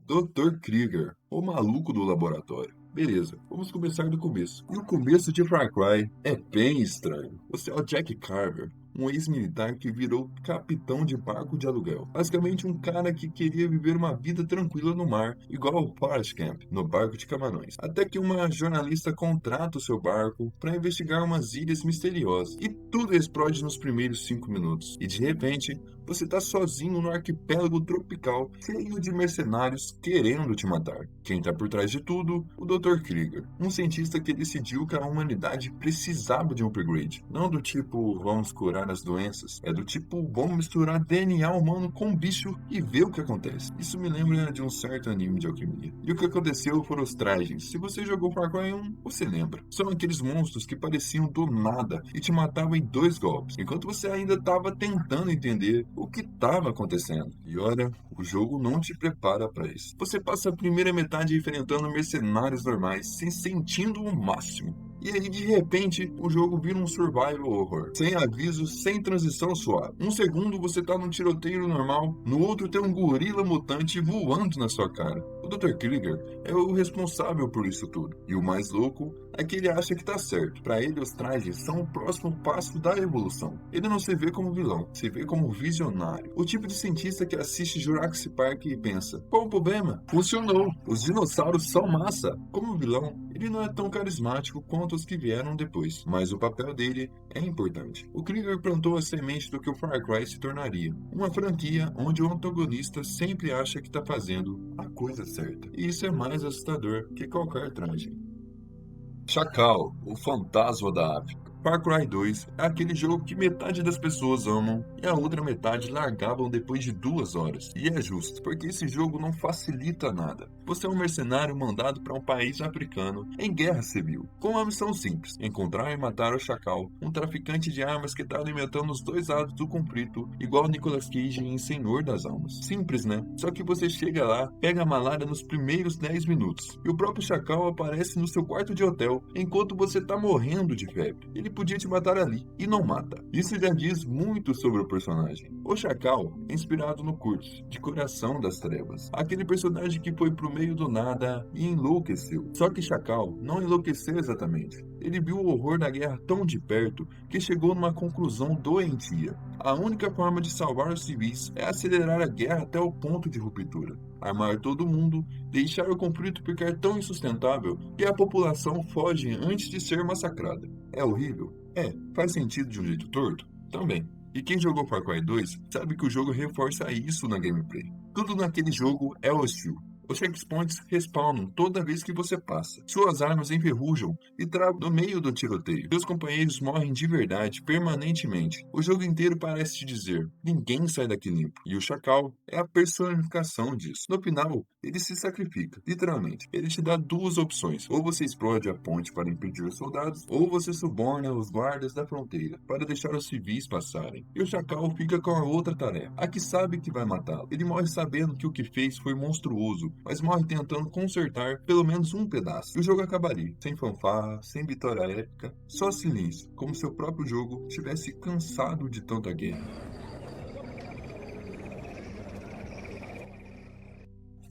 Dr. Krieger, o maluco do laboratório. Beleza, vamos começar do começo. E o começo de Far Cry é bem estranho. Você é o Jack Carver, um ex-militar que virou capitão de barco de aluguel. Basicamente um cara que queria viver uma vida tranquila no mar, igual o Forrest Camp, no barco de Camarões. Até que uma jornalista contrata o seu barco para investigar umas ilhas misteriosas. E tudo explode nos primeiros 5 minutos. E de repente, você tá sozinho no arquipélago tropical, cheio de mercenários querendo te matar. Quem tá por trás de tudo? O Dr. Krieger, um cientista que decidiu que a humanidade precisava de um upgrade. Não do tipo, vamos curar as doenças, é do tipo, vamos misturar DNA humano com bicho e ver o que acontece. Isso me lembra de um certo anime de alquimia. E o que aconteceu foram os trajes. Se você jogou Far Cry 1, você lembra. São aqueles monstros que pareciam do nada e te matavam em 2 golpes, enquanto você ainda estava tentando entender o que estava acontecendo. E olha, o jogo não te prepara para isso. Você passa a primeira metade enfrentando mercenários normais, se sentindo o máximo. E aí, de repente, o jogo vira um survival horror. Sem aviso, sem transição suave. Um segundo você tá num tiroteio normal, no outro tem um gorila mutante voando na sua cara. O Dr. Krieger é o responsável por isso tudo. E o mais louco é que ele acha que tá certo. Para ele, os trajes são o próximo passo da evolução. Ele não se vê como vilão, se vê como visionário. O tipo de cientista que assiste Jurassic Park e pensa: qual o problema? Funcionou. Os dinossauros são massa. Como vilão, ele não é tão carismático quanto os que vieram depois, mas o papel dele é importante. O Krieger plantou a semente do que o Far Cry se tornaria. Uma franquia onde o antagonista sempre acha que está fazendo a coisa certa. E isso é mais assustador que qualquer traje. Chacal, o fantasma da África. Far Cry 2 é aquele jogo que metade das pessoas amam e a outra metade largavam depois de 2 horas. E é justo, porque esse jogo não facilita nada. Você é um mercenário mandado para um país africano em guerra civil, com uma missão simples: encontrar e matar o Chacal, um traficante de armas que está alimentando os 2 lados do conflito, igual Nicolas Cage em Senhor das Almas. Simples, né? Só que você chega lá, pega a malária nos primeiros 10 minutos, e o próprio Chacal aparece no seu quarto de hotel enquanto você tá morrendo de febre. Ele podia te matar ali, e não mata. Isso já diz muito sobre o personagem. O Chacal é inspirado no Kurtz, de Coração das Trevas, aquele personagem que foi pro meio do nada e enlouqueceu. Só que Chacal não enlouqueceu exatamente. Ele viu o horror da guerra tão de perto que chegou numa conclusão doentia. A única forma de salvar os civis é acelerar a guerra até o ponto de ruptura, armar todo mundo, deixar o conflito ficar tão insustentável que a população foge antes de ser massacrada. É horrível? É. Faz sentido de um jeito torto? Também. E quem jogou Far Cry 2 sabe que o jogo reforça isso na gameplay. Tudo naquele jogo é hostil. Os checkpoints respawnam toda vez que você passa. Suas armas enferrujam e travam no meio do tiroteio. Seus companheiros morrem de verdade, permanentemente. O jogo inteiro parece te dizer: ninguém sai daqui limpo. E o Chacal é a personificação disso. No final, ele se sacrifica, literalmente. Ele te dá 2 opções: ou você explode a ponte para impedir os soldados, ou você suborna os guardas da fronteira para deixar os civis passarem. E o Chacal fica com a outra tarefa, a que sabe que vai matá-lo. Ele morre sabendo que o que fez foi monstruoso, mas morre tentando consertar pelo menos um pedaço. E o jogo acabaria, sem fanfarra, sem vitória épica, só silêncio, como se o próprio jogo tivesse cansado de tanta guerra.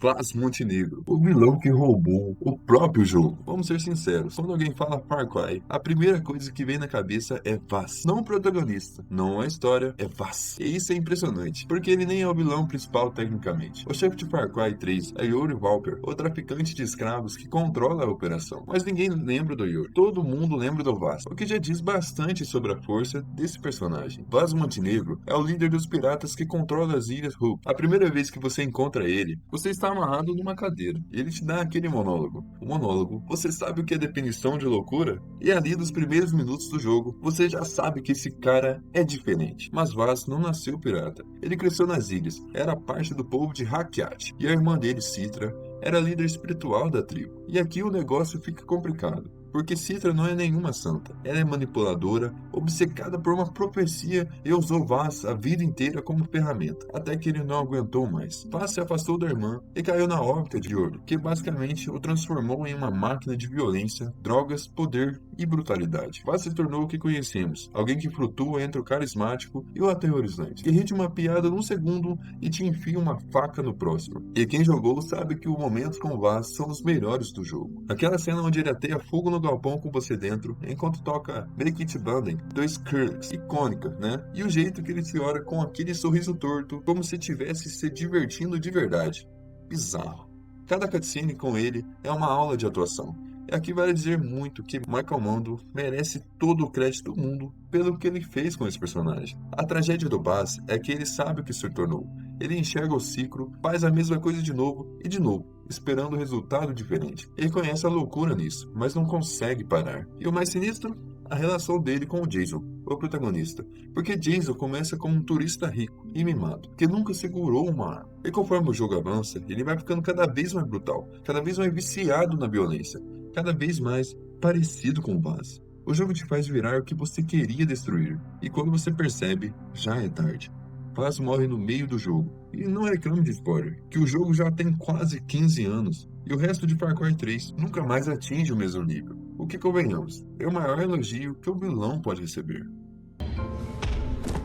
Vaz Montenegro, o vilão que roubou o próprio jogo. Vamos ser sinceros, quando alguém fala Far Cry, a primeira coisa que vem na cabeça é Vaz. Não o protagonista, não a história, é Vaz. E isso é impressionante, porque ele nem é o vilão principal tecnicamente. O chefe de Far Cry 3 é Yuri Valkyr, o traficante de escravos que controla a operação. Mas ninguém lembra do Yuri, todo mundo lembra do Vaz, o que já diz bastante sobre a força desse personagem. Vaz Montenegro é o líder dos piratas que controla as ilhas Hoop. A primeira vez que você encontra ele, você está amarrado numa cadeira. E ele te dá aquele monólogo. O monólogo: você sabe o que é definição de loucura? E ali nos primeiros minutos do jogo, você já sabe que esse cara é diferente. Mas Vaz não nasceu pirata. Ele cresceu nas ilhas, era parte do povo de Rakyat. E a irmã dele, Citra, era a líder espiritual da tribo. E aqui o negócio fica complicado. porque Citra não é nenhuma santa. Ela é manipuladora, obcecada por uma profecia e usou Vaz a vida inteira como ferramenta, até que ele não aguentou mais. Vaz se afastou da irmã e caiu na órbita de Yordo, que basicamente o transformou em uma máquina de violência, drogas, poder e brutalidade. Vaz se tornou o que conhecemos, alguém que flutua entre o carismático e o aterrorizante, que ri de uma piada num segundo e te enfia uma faca no próximo. E quem jogou sabe que os momentos com Vaz são os melhores do jogo. Aquela cena onde ele ateia fogo no galpão com você dentro, enquanto toca Make It Banden, do Skrillex, icônica, né? E o jeito que ele te olha com aquele sorriso torto, como se estivesse se divertindo de verdade. Bizarro. Cada cutscene com ele é uma aula de atuação. E aqui vale dizer muito que Michael Mondo merece todo o crédito do mundo pelo que ele fez com esse personagem. A tragédia do Baz é que ele sabe o que se tornou. Ele enxerga o ciclo, faz a mesma coisa de novo e de novo, esperando um resultado diferente. Ele conhece a loucura nisso, mas não consegue parar. E o mais sinistro? A relação dele com o Jason, o protagonista. Porque Jason começa como um turista rico e mimado, que nunca segurou uma arma. E conforme o jogo avança, ele vai ficando cada vez mais brutal, cada vez mais viciado na violência, cada vez mais parecido com o Baz. O jogo te faz virar o que você queria destruir, e quando você percebe, já é tarde. Baz morre no meio do jogo, e não reclame de spoiler, que o jogo já tem quase 15 anos, e o resto de Far Cry 3 nunca mais atinge o mesmo nível. O que convenhamos, é o maior elogio que o vilão pode receber.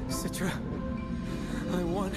Citra, I won.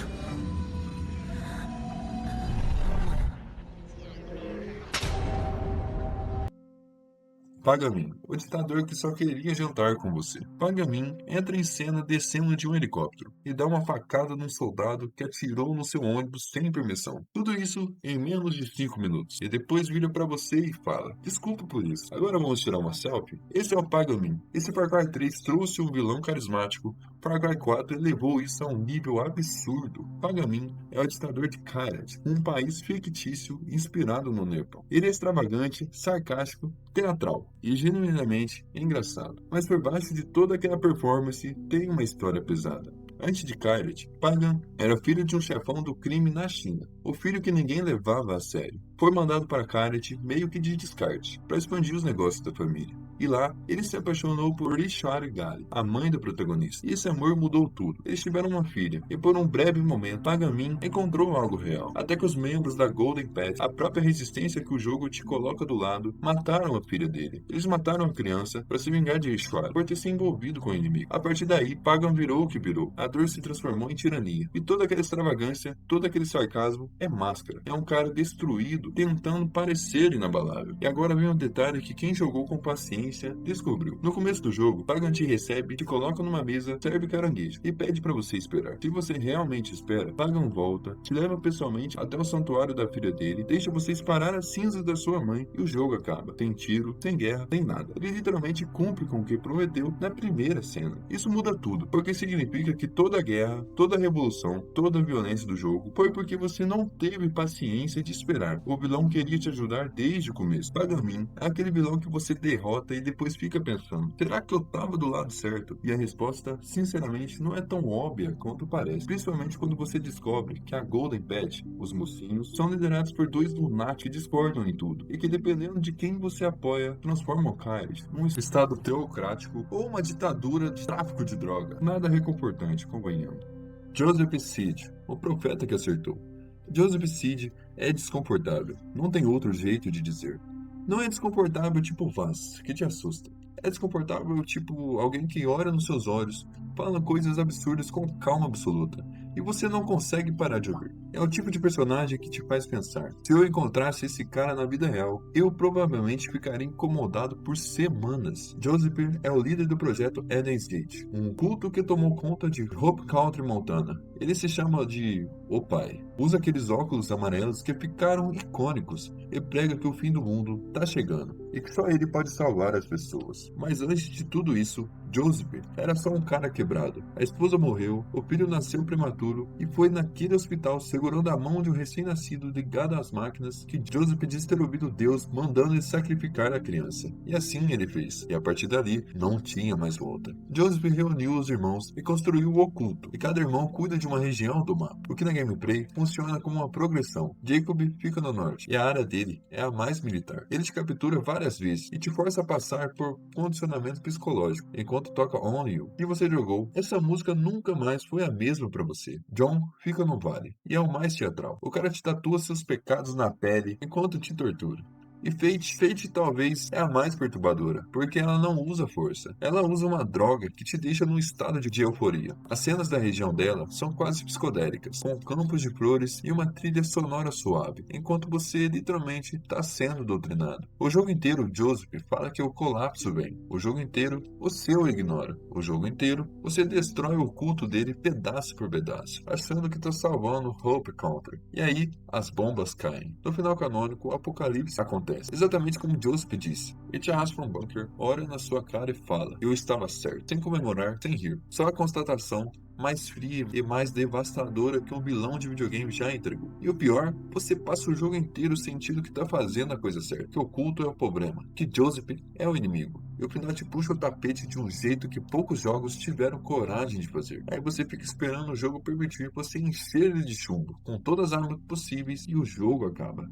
Pagamin, o ditador que só queria jantar com você. Pagamin entra em cena descendo de um helicóptero e dá uma facada num soldado que atirou no seu ônibus sem permissão. Tudo isso em menos de 5 minutos. E depois vira pra você e fala: desculpa por isso, agora vamos tirar uma selfie? Esse é o Pagamin. Esse Far Cry 3 trouxe um vilão carismático. Far Cry 4 elevou isso a um nível absurdo. Pagamin é o ditador de Kyrat, um país fictício inspirado no Nepal. Ele é extravagante, sarcástico, teatral e genuinamente engraçado. Mas por baixo de toda aquela performance tem uma história pesada. Antes de Kyrat, Pagan era filho de um chefão do crime na China, o filho que ninguém levava a sério. Foi mandado para Kyrat meio que de descarte, para expandir os negócios da família. E lá, ele se apaixonou por Ishwari Gali, a mãe do protagonista. E esse amor mudou tudo. Eles tiveram uma filha, e por um breve momento, Pagamin encontrou algo real. Até que os membros da Golden Path, a própria resistência que o jogo te coloca do lado, mataram a filha dele. Eles mataram a criança para se vingar de Ishwari, por ter se envolvido com o inimigo. A partir daí, Pagan virou o que virou. A dor se transformou em tirania. E toda aquela extravagância, todo aquele sarcasmo é máscara. É um cara destruído, tentando parecer inabalável. E agora vem um detalhe que quem jogou com paciência descobriu. No começo do jogo, Pagan te recebe, te coloca numa mesa, serve caranguejo e pede pra você esperar. Se você realmente espera, Pagan volta, te leva pessoalmente até o santuário da filha dele, deixa você disparar as cinzas da sua mãe e o jogo acaba. Tem tiro, sem guerra, tem nada. Ele literalmente cumpre com o que prometeu na primeira cena. Isso muda tudo, porque significa que toda a guerra, toda a revolução, toda a violência do jogo foi porque você não teve paciência de esperar. O vilão queria te ajudar desde o começo. Pagamin é aquele vilão que você derrota e depois fica pensando: será que eu tava do lado certo? E a resposta, sinceramente, não é tão óbvia quanto parece. Principalmente quando você descobre que a Golden Path, os mocinhos, são liderados por dois lunáticos que discordam em tudo. E que dependendo de quem você apoia, transformam Kyrat num estado teocrático ou uma ditadura de tráfico de droga. Nada reconfortante, convenhamos. Joseph Seed, o profeta que acertou. Joseph Seed é desconfortável, não tem outro jeito de dizer. Não é desconfortável tipo Vaz, que te assusta. É desconfortável tipo alguém que olha nos seus olhos, fala coisas absurdas com calma absoluta, e você não consegue parar de ouvir. É o tipo de personagem que te faz pensar: se eu encontrasse esse cara na vida real, eu provavelmente ficaria incomodado por semanas. Joseph é o líder do projeto Eden's Gate, um culto que tomou conta de Hope Country, Montana. Ele se chama de O Pai. Usa aqueles óculos amarelos que ficaram icônicos e prega que o fim do mundo tá chegando e que só ele pode salvar as pessoas. Mas antes de tudo isso, Joseph era só um cara quebrado. A esposa morreu, o filho nasceu prematuro e foi naquele hospital segurar segurando a mão de um recém-nascido ligado às máquinas que Joseph diz ter ouvido Deus mandando ele sacrificar a criança. E assim ele fez, e a partir dali não tinha mais volta. Joseph reuniu os irmãos e construiu o oculto, e cada irmão cuida de uma região do mapa, o que na gameplay funciona como uma progressão. Jacob fica no norte, e a área dele é a mais militar. Ele te captura várias vezes e te força a passar por condicionamento psicológico, enquanto toca On You. E você jogou, essa música nunca mais foi a mesma pra você. John fica no vale, e é o mais teatral. O cara te tatua seus pecados na pele enquanto te tortura. E Fate talvez é a mais perturbadora, porque ela não usa força. Ela usa uma droga que te deixa num estado de euforia. As cenas da região dela são quase psicodélicas, com campos de flores e uma trilha sonora suave, enquanto você literalmente está sendo doutrinado. O jogo inteiro, Joseph fala que o colapso vem. O jogo inteiro, você o ignora. O jogo inteiro, você destrói o culto dele pedaço por pedaço, achando que está salvando Hope Country. E aí, as bombas caem. No final canônico, o apocalipse acontece. Exatamente como Joseph disse. Ele te arrasta para um bunker, olha na sua cara e fala: eu estava certo. Sem comemorar, sem rir. Só a constatação mais fria e mais devastadora que um vilão de videogame já entregou. E o pior, você passa o jogo inteiro sentindo que tá fazendo a coisa certa, que o culto é o problema, que Joseph é o inimigo. E o final te puxa o tapete de um jeito que poucos jogos tiveram coragem de fazer. Aí você fica esperando o jogo permitir você encher ele de chumbo, com todas as armas possíveis, e o jogo acaba.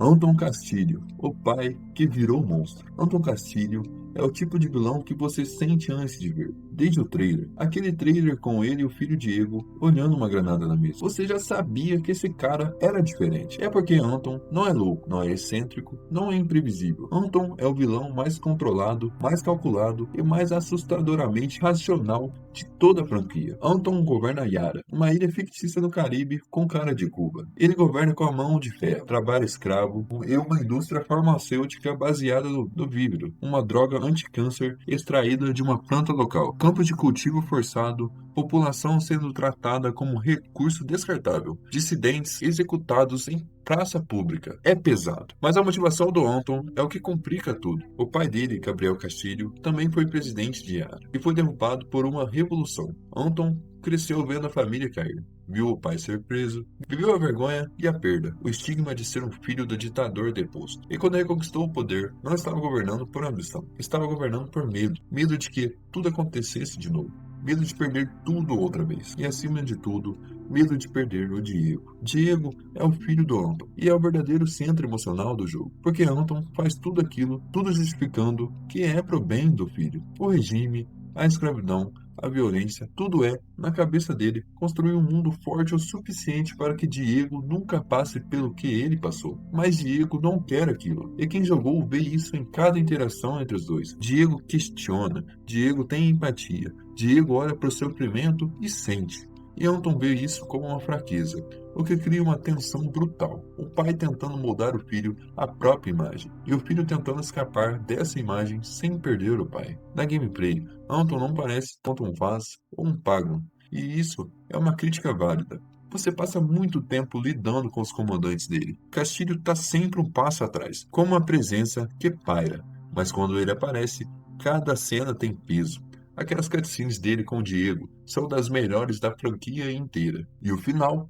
Anton Castilho, o pai que virou monstro. Anton Castilho é o tipo de vilão que você sente antes de ver. Desde o trailer. Aquele trailer com ele e o filho Diego olhando uma granada na mesa. Você já sabia que esse cara era diferente. É porque Anton não é louco, não é excêntrico, não é imprevisível. Anton é o vilão mais controlado, mais calculado e mais assustadoramente racional de toda a franquia. Anton governa Yara, uma ilha fictícia no Caribe com cara de Cuba. Ele governa com a mão de ferro, trabalha escravo e uma indústria farmacêutica baseada no vívero, uma droga anticâncer extraída de uma planta local. Campos de cultivo forçado, população sendo tratada como recurso descartável, dissidentes executados em praça pública. É pesado. Mas a motivação do Anton é o que complica tudo. O pai dele, Gabriel Castilho, também foi presidente de Yara e foi derrubado por uma revolução. Anton cresceu vendo a família cair. Viu o pai ser preso, viveu a vergonha e a perda, o estigma de ser um filho do ditador deposto. E quando reconquistou o poder, não estava governando por ambição, estava governando por medo. Medo de que tudo acontecesse de novo. Medo de perder tudo outra vez. E acima de tudo, medo de perder o Diego. Diego é o filho do Anton e é o verdadeiro centro emocional do jogo, porque Anton faz tudo aquilo, tudo justificando que é pro bem do filho. O regime, a escravidão, a violência, tudo é, na cabeça dele, construir um mundo forte o suficiente para que Diego nunca passe pelo que ele passou. Mas Diego não quer aquilo, e quem jogou vê isso em cada interação entre os dois. Diego questiona, Diego tem empatia, Diego olha para o sofrimento e sente. E Anton vê isso como uma fraqueza, o que cria uma tensão brutal. O pai tentando moldar o filho à própria imagem, e o filho tentando escapar dessa imagem sem perder o pai. Na gameplay, Anton não parece tanto um Vaz ou um Pagon, e isso é uma crítica válida. Você passa muito tempo lidando com os comandantes dele. Castilho está sempre um passo atrás, com uma presença que paira, mas quando ele aparece, cada cena tem peso. Aquelas cutscenes dele com o Diego são das melhores da franquia inteira. E o final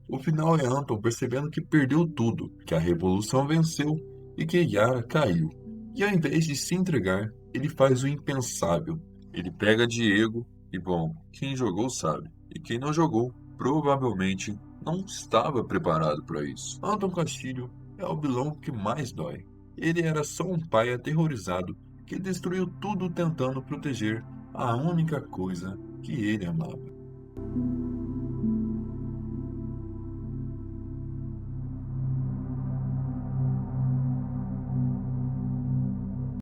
é Anton percebendo que perdeu tudo, que a revolução venceu e que Yara caiu. E ao invés de se entregar, ele faz o impensável. Ele pega Diego e, bom, quem jogou sabe. E quem não jogou, provavelmente não estava preparado para isso. Anton Castilho é o vilão que mais dói. Ele era só um pai aterrorizado que destruiu tudo tentando proteger a única coisa que ele amava.